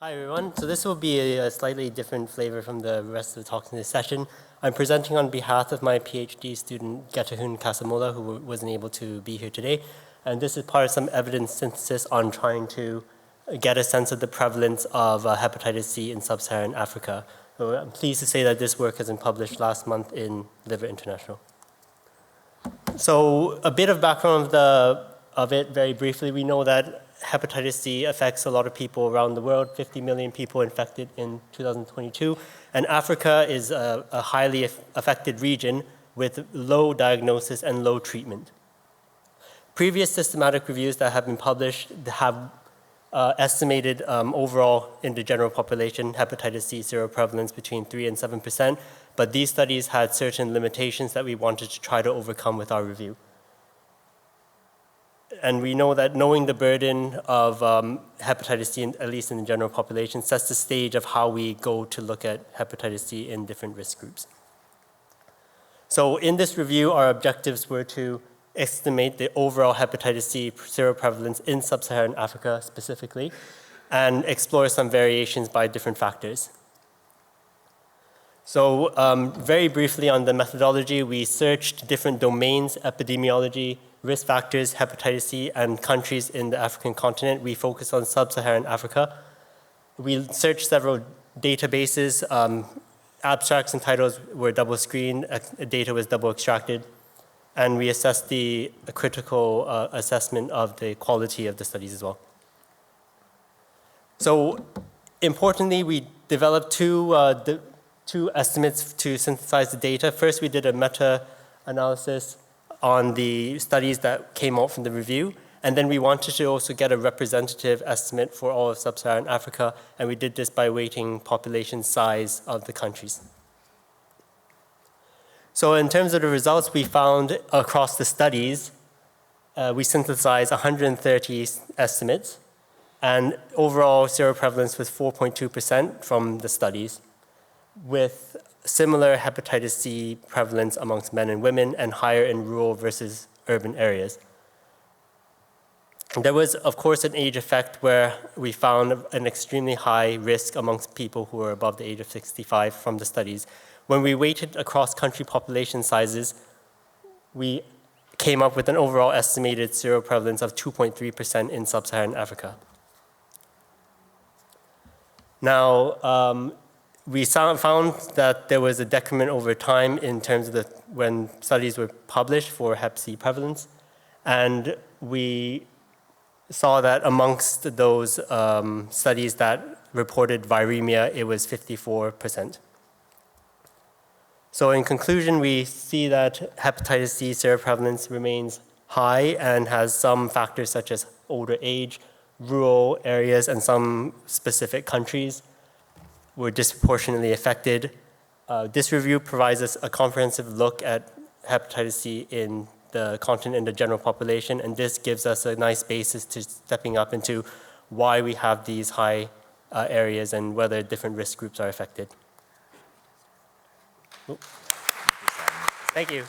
Hi everyone. So this will be a slightly different flavor from the rest of the talks in this session. I'm presenting on behalf of my PhD student Getahun Kasamola, who wasn't able to be here today. And this is part of some evidence synthesis on trying to get a sense of the prevalence of hepatitis C in Sub-Saharan Africa. So I'm pleased to say that this work has been published last month in Liver International. So a bit of background of it very briefly. We know that hepatitis C affects a lot of people around the world, 50 million people infected in 2022. And Africa is a highly affected region with low diagnosis and low treatment. Previous systematic reviews that have been published have estimated overall in the general population hepatitis C seroprevalence between 3 and 7%, but these studies had certain limitations that we wanted to try to overcome with our review. And we know that knowing the burden of hepatitis C, at least in the general population, sets the stage of how we go to look at hepatitis C in different risk groups. So in this review, our objectives were to estimate the overall hepatitis C seroprevalence in Sub-Saharan Africa specifically, and explore some variations by different factors. So very briefly on the methodology, we searched different domains, epidemiology, risk factors, hepatitis C, and countries in the African continent. We focused on Sub-Saharan Africa. We searched several databases. Abstracts and titles were double screened, data was double extracted, and we assessed the critical assessment of the quality of the studies as well. So importantly, we developed two estimates to synthesize the data. First, we did a meta-analysis on the studies that came out from the review, and then we wanted to also get a representative estimate for all of Sub-Saharan Africa, and we did this by weighting population size of the countries. So in terms of the results, we found across the studies, we synthesized 130 estimates, and overall seroprevalence was 4.2% from the studies, with similar hepatitis C prevalence amongst men and women and higher in rural versus urban areas. There was, of course, an age effect where we found an extremely high risk amongst people who were above the age of 65 from the studies. When we weighted across country population sizes, we came up with an overall estimated seroprevalence of 2.3% in Sub-Saharan Africa. Now, we found that there was a decrement over time in terms of when studies were published for Hep C prevalence, and we saw that amongst those studies that reported viremia, it was 54%. So in conclusion, we see that hepatitis C seroprevalence remains high and has some factors such as older age, rural areas, and some specific countries were disproportionately affected. This review provides us a comprehensive look at hepatitis C in the continent and the general population, and this gives us a nice basis to stepping up into why we have these high areas and whether different risk groups are affected. Thank you.